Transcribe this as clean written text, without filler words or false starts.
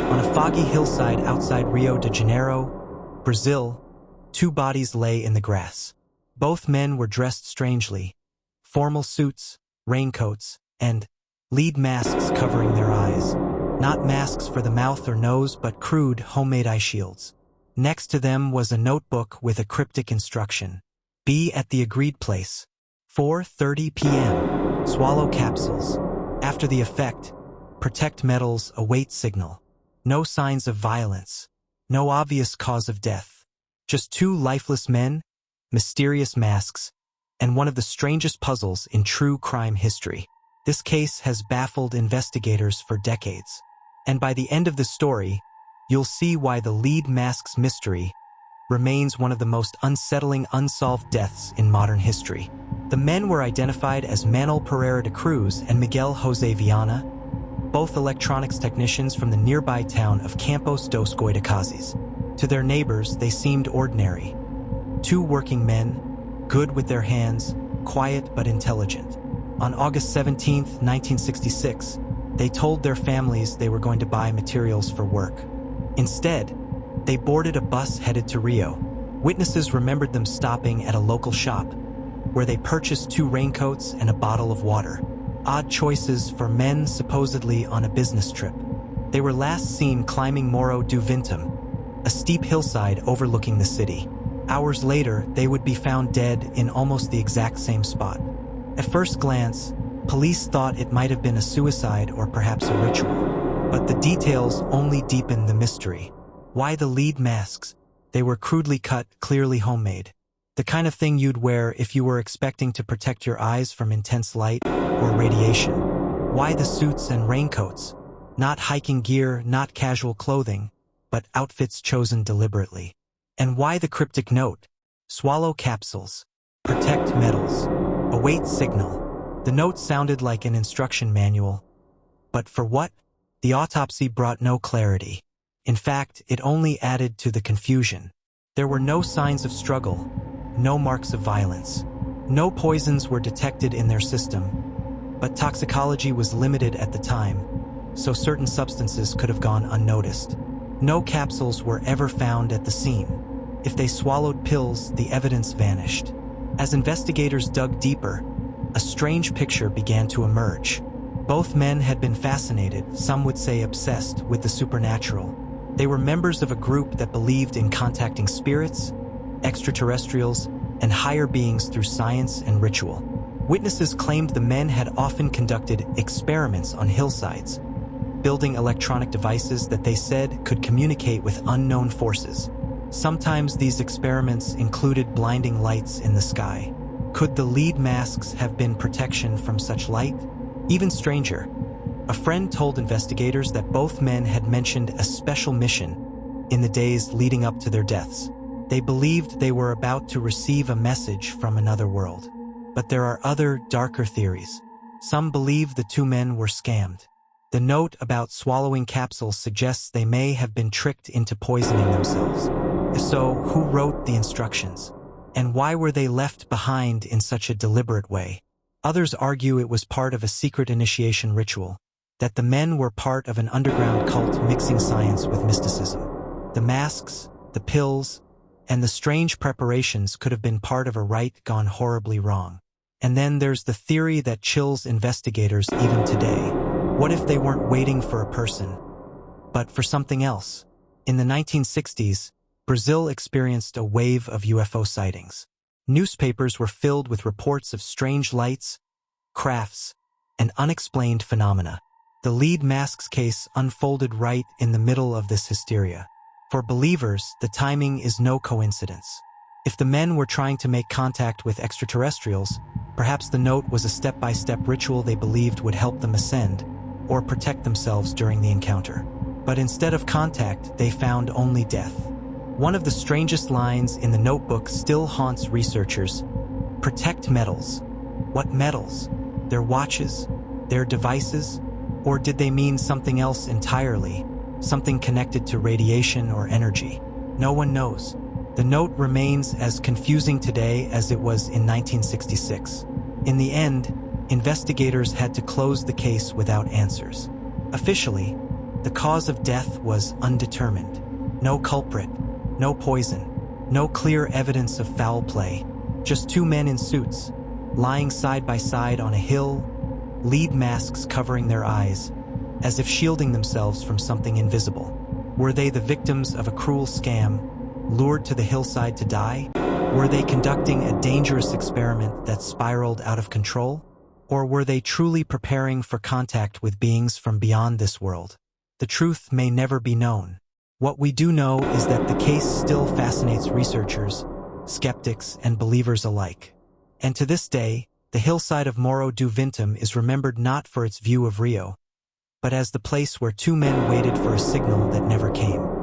On a foggy hillside outside Rio de Janeiro, Brazil, two bodies lay in the grass. Both men were dressed strangely. Formal suits, raincoats, and lead masks covering their eyes. Not masks for the mouth or nose, but crude, homemade eye shields. Next to them was a notebook with a cryptic instruction. Be at the agreed place. 4:30 p.m. Swallow capsules. After the effect, protect metals, await signal. No signs of violence. No obvious cause of death. Just two lifeless men, mysterious masks, and one of the strangest puzzles in true crime history. This case has baffled investigators for decades. And by the end of the story, you'll see why the lead mask's mystery remains one of the most unsettling unsolved deaths in modern history. The men were identified as Manuel Pereira de Cruz and Miguel Jose Viana, both electronics technicians from the nearby town of Campos dos Goitacazes. To their neighbors, they seemed ordinary. Two working men, good with their hands, quiet but intelligent. On August 17, 1966, they told their families they were going to buy materials for work. Instead, they boarded a bus headed to Rio. Witnesses remembered them stopping at a local shop, where they purchased 2 raincoats and a bottle of water. Odd choices for men supposedly on a business trip. They were last seen climbing Morro do Vintem, a steep hillside overlooking the city. Hours later, they would be found dead in almost the exact same spot. At first glance, police thought it might have been a suicide or perhaps a ritual. But the details only deepened the mystery. Why the lead masks? They were crudely cut, clearly homemade. The kind of thing you'd wear if you were expecting to protect your eyes from intense light or radiation. Why the suits and raincoats? Not hiking gear, not casual clothing, but outfits chosen deliberately. And why the cryptic note? Swallow capsules. Protect metals. Await signal. The note sounded like an instruction manual. But for what? The autopsy brought no clarity. In fact, it only added to the confusion. There were no signs of struggle, no marks of violence. No poisons were detected in their system, but toxicology was limited at the time, so certain substances could have gone unnoticed. No capsules were ever found at the scene. If they swallowed pills, the evidence vanished. As investigators dug deeper, a strange picture began to emerge. Both men had been fascinated, some would say obsessed, with the supernatural. They were members of a group that believed in contacting spirits, extraterrestrials, and higher beings through science and ritual. Witnesses claimed the men had often conducted experiments on hillsides, building electronic devices that they said could communicate with unknown forces. Sometimes these experiments included blinding lights in the sky. Could the lead masks have been protection from such light? Even stranger, a friend told investigators that both men had mentioned a special mission in the days leading up to their deaths. They believed they were about to receive a message from another world. But there are other, darker theories. Some believe the two men were scammed. The note about swallowing capsules suggests they may have been tricked into poisoning themselves. If so, who wrote the instructions? And why were they left behind in such a deliberate way? Others argue it was part of a secret initiation ritual, that the men were part of an underground cult mixing science with mysticism. The masks, the pills, and the strange preparations could have been part of a rite gone horribly wrong. And then there's the theory that chills investigators even today. What if they weren't waiting for a person, but for something else? In the 1960s, Brazil experienced a wave of UFO sightings. Newspapers were filled with reports of strange lights, crafts, and unexplained phenomena. The lead masks case unfolded right in the middle of this hysteria. For believers, the timing is no coincidence. If the men were trying to make contact with extraterrestrials, perhaps the note was a step-by-step ritual they believed would help them ascend or protect themselves during the encounter. But instead of contact, they found only death. One of the strangest lines in the notebook still haunts researchers. Protect metals. What metals? Their watches? Their devices? Or did they mean something else entirely? Something connected to radiation or energy? No one knows. The note remains as confusing today as it was in 1966. In the end, investigators had to close the case without answers. Officially, The cause of death was undetermined. No culprit, no poison, no clear evidence of foul play. Just two men in suits, lying side by side on a hill, lead masks covering their eyes, as if shielding themselves from something invisible. Were they the victims of a cruel scam, lured to the hillside to die? Were they conducting a dangerous experiment that spiraled out of control? Or were they truly preparing for contact with beings from beyond this world? The truth may never be known. What we do know is that the case still fascinates researchers, skeptics, and believers alike. And to this day, the hillside of Morro do Vintem is remembered not for its view of Rio, but as the place where two men waited for a signal that never came.